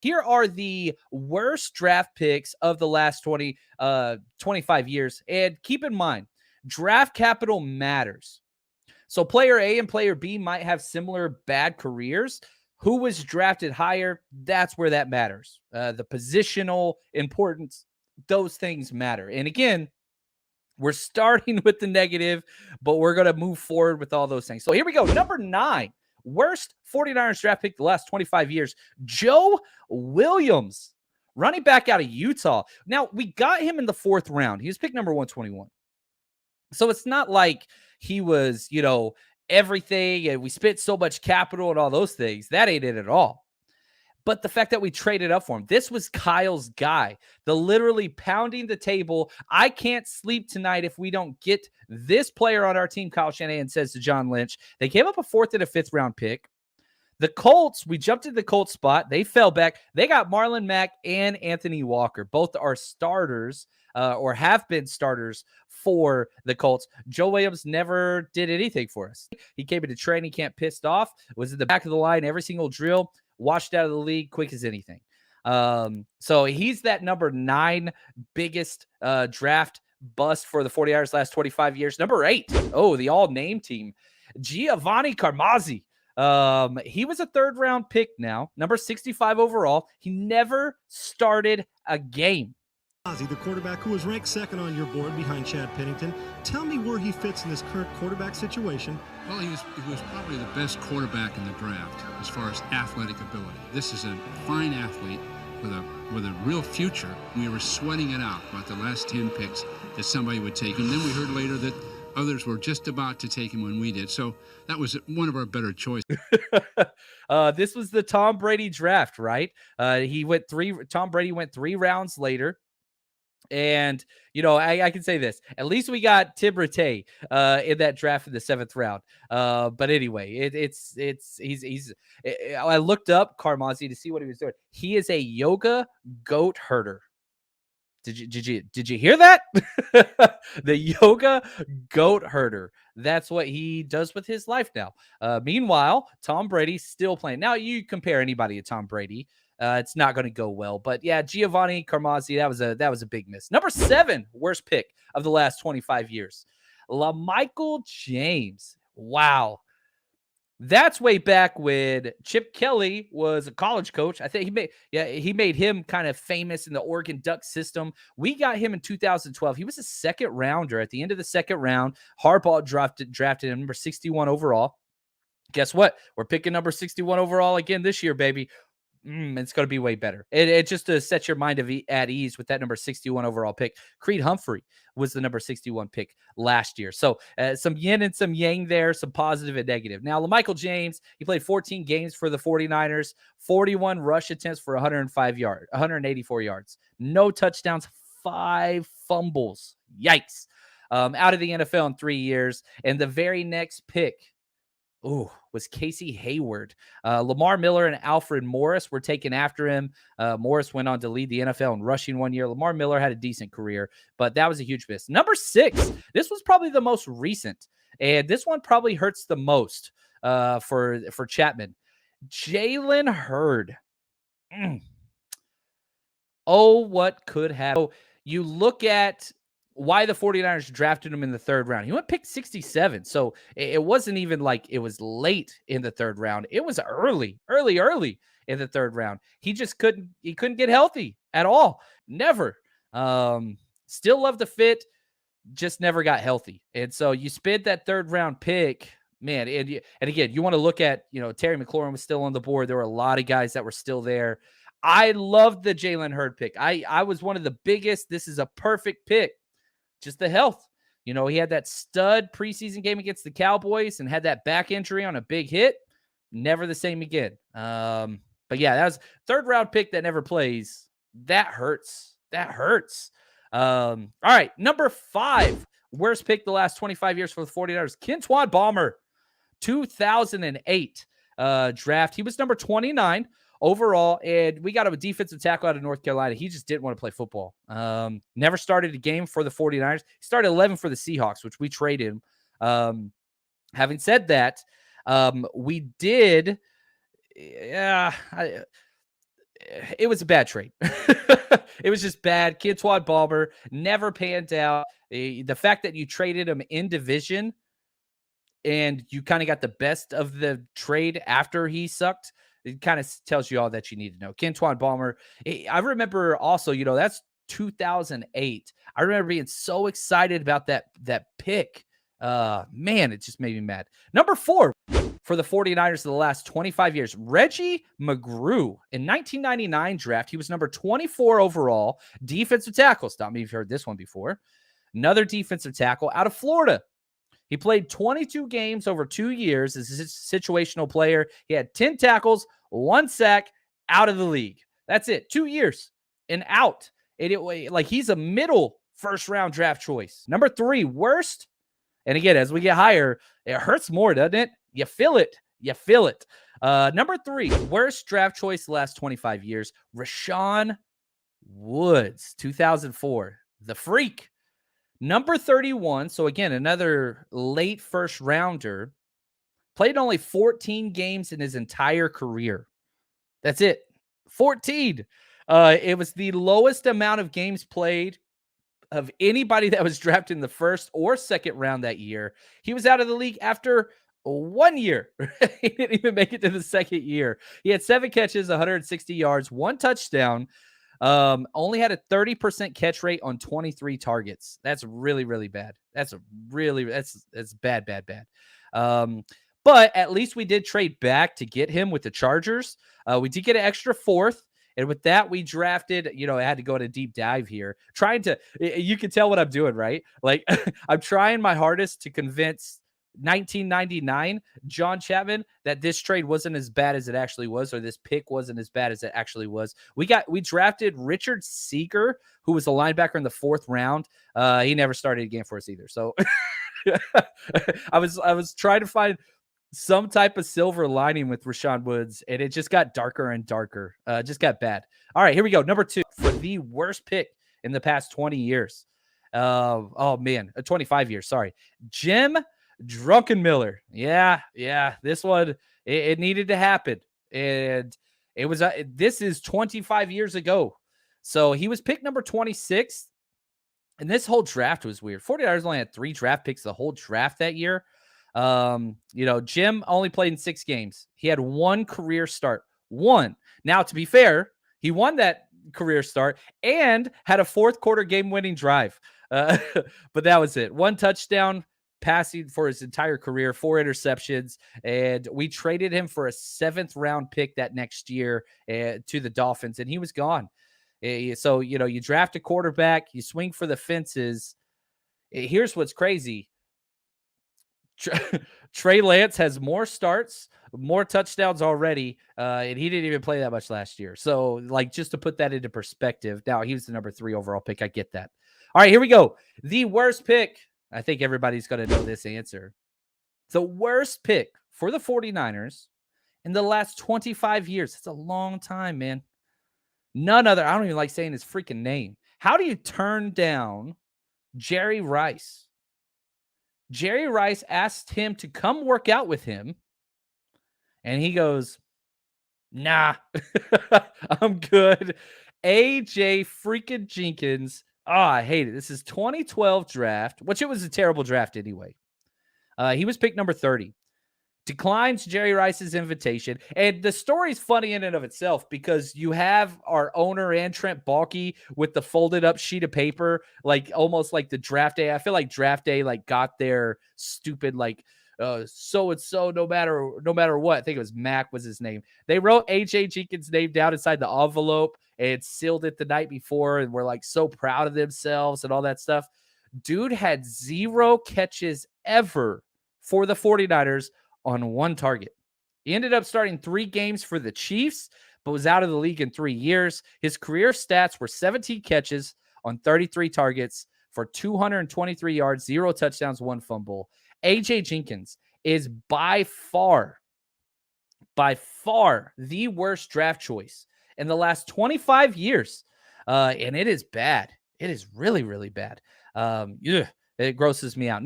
Here are the worst draft picks of the last 25 years. And keep in mind, draft capital matters. So player A and player B might have similar bad careers. Who was drafted higher? That's where that matters. The positional importance, those things matter. And again, we're starting with the negative, but we're going to move forward with all those things. So here we go. Number 9, worst 49ers draft pick the last 25 years, Joe Williams, running back out of Utah. Now, we got him in the 4th round. He was picked number 121. So it's not like he was, everything and we spent so much capital and all those things. That ain't it at all. But the fact that we traded up for him, this was Kyle's guy, the literally pounding the table. I can't sleep tonight if we don't get this player on our team, Kyle Shanahan says to John Lynch. They gave up a 4th and a 5th round pick. The Colts, we jumped into the Colts spot. They fell back. They got Marlon Mack and Anthony Walker. Both are starters or have been starters for the Colts. Joe Williams never did anything for us. He came into training camp pissed off, was in the back of the line every single drill, washed out of the league quick as anything. So he's that number 9 biggest draft bust for the 49ers last 25 years. Number 8, the all-name team, Giovanni Carmazzi. He was a 3rd round pick now, number 65 overall. He never started a game. The quarterback who was ranked 2nd on your board behind Chad Pennington. Tell me where he fits in this current quarterback situation. Well, he was probably the best quarterback in the draft as far as athletic ability. This is a fine athlete with a real future. We were sweating it out about the last 10 picks that somebody would take him. Then we heard later that others were just about to take him when we did. So that was one of our better choices. This was the Tom Brady draft, right? Tom Brady went 3 rounds later. And, I can say this. At least we got Tim Rattay in that draft in the 7th round. But anyway, I looked up Carmazzi to see what he was doing. He is a yoga goat herder. Did you hear that? The yoga goat herder. That's what he does with his life now. Meanwhile, Tom Brady's still playing. Now, you compare anybody to Tom Brady, it's not going to go well. But yeah, Giovanni Carmazzi, that was a big miss. Number 7, worst pick of the last 25 years, LaMichael James. Wow. That's way back when Chip Kelly was a college coach. I think he made him kind of famous in the Oregon Duck system. We got him in 2012. He was a 2nd rounder at the end of the 2nd round. Harbaugh drafted him number 61 overall. Guess what? We're picking number 61 overall again this year, baby. It's going to be way better. It just to set your mind at ease with that number 61 overall pick. Creed Humphrey was the number 61 pick last year. So some yin and some yang there, some positive and negative. Now, LaMichael James, he played 14 games for the 49ers, 41 rush attempts for 184 yards. No touchdowns, 5 fumbles. Yikes. Out of the NFL in 3 years. And the very next pick, was Casey Hayward. Lamar Miller and Alfred Morris were taken after him. Morris went on to lead the NFL in rushing one year. Lamar Miller had a decent career, but that was a huge miss. Number 6, this was probably the most recent, and this one probably hurts the most for Chapman. Jalen Hurts. What could happen? So you look at why the 49ers drafted him in the 3rd round. He went pick 67. So it wasn't even like it was late in the 3rd round. It was early in the 3rd round. He just couldn't get healthy at all. Never. Still loved the fit, just never got healthy. And so you spent that 3rd round pick, man. And again, you want to look at, Terry McLaurin was still on the board. There were a lot of guys that were still there. I loved the Jalen Hurts pick. I was one of the biggest. This is a perfect pick. Just the health. He had that stud preseason game against the Cowboys and had that back injury on a big hit. Never the same again. But yeah, that was 3rd round pick that never plays. That hurts. All right. Number 5, worst pick the last 25 years for the 49ers. Kentwan Balmer, 2008 draft. He was number 29 overall, and we got a defensive tackle out of North Carolina. He just didn't want to play football. Never started a game for the 49ers. He started 11 for the Seahawks, which we traded him. Having said that, we did it was a bad trade. It was just bad. Kentwan Balmer never panned out. The fact that you traded him in division and you kind of got the best of the trade after he sucked, it kind of tells you all that you need to know. Kentwan Balmer, I remember also, that's 2008. I remember being so excited about that pick. Man, it just made me mad. Number 4 for the 49ers of the last 25 years, Reggie McGrew. In 1999 draft, he was number 24 overall, defensive tackle. Stop me if you've heard this one before. Another defensive tackle out of Florida. He played 22 games over 2 years as a situational player. He had 10 tackles, 1 sack, out of the league. That's it. 2 years and out. Like he's a middle first-round draft choice. Number 3, worst. And again, as we get higher, it hurts more, doesn't it? You feel it. You feel it. Number 3, worst draft choice the last 25 years, Rashaan Woods, 2004. The Freak. Number 31, so again, another late first rounder, played only 14 games in his entire career. That's it. 14. It was the lowest amount of games played of anybody that was drafted in the first or second round that year. He was out of the league after 1 year. He didn't even make it to the second year. He had 7 catches, 160 yards, 1 touchdown. Only had a 30% catch rate on 23 targets. That's really, really bad. That's bad. But at least we did trade back to get him with the Chargers. We did get an extra 4th. And with that, we drafted, I had to go on a deep dive here. You can tell what I'm doing, right? Like I'm trying my hardest to convince 1999 John Chapman that this trade wasn't as bad as it actually was, or this pick wasn't as bad as it actually was. We drafted Richard Seeger, who was a linebacker in the 4th round. He never started a game for us either. So I was trying to find some type of silver lining with Rashaan Woods, and it just got darker and darker. Just got bad. All right, here we go. Number 2 for the worst pick in the past 20 years. 25 years. Sorry. Jim Druckenmiller. Yeah. This one, it needed to happen. And it was, this is 25 years ago. So he was picked number 26. And this whole draft was weird. 49ers only had 3 draft picks the whole draft that year. Jim only played in 6 games. He had 1 career start. 1. Now, to be fair, he won that career start and had a 4th quarter game-winning drive. But that was it. 1 touchdown passing for his entire career, 4 interceptions, and we traded him for a 7th round pick that next year to the Dolphins, and he was gone. So, you draft a quarterback, you swing for the fences. Here's what's crazy. Trey Lance has more starts, more touchdowns already, and he didn't even play that much last year. So, just to put that into perspective, now he was the number 3 overall pick. I get that. All right, here we go. The worst pick. I think everybody's going to know this answer. The worst pick for the 49ers in the last 25 years. It's a long time, man. None other. I don't even like saying his freaking name. How do you turn down Jerry Rice? Jerry Rice asked him to come work out with him, and he goes, nah, I'm good. AJ freaking Jenkins. I hate it. This is 2012 draft, which it was a terrible draft anyway. He was picked number 30. Declines Jerry Rice's invitation. And the story's funny in and of itself because you have our owner and Trent Baalke with the folded up sheet of paper, almost like the draft day. I feel like draft day got their stupid so-and-so no matter what. I think it was Mac was his name. They wrote AJ Jenkins' name down inside the envelope and sealed it the night before and were so proud of themselves and all that stuff. Dude had 0 catches ever for the 49ers on 1 target. He ended up starting 3 games for the Chiefs, but was out of the league in 3 years. His career stats were 17 catches on 33 targets for 223 yards, 0 touchdowns, 1 fumble. AJ Jenkins is by far the worst draft choice in the last 25 years. And it is bad. It is really, really bad. It grosses me out.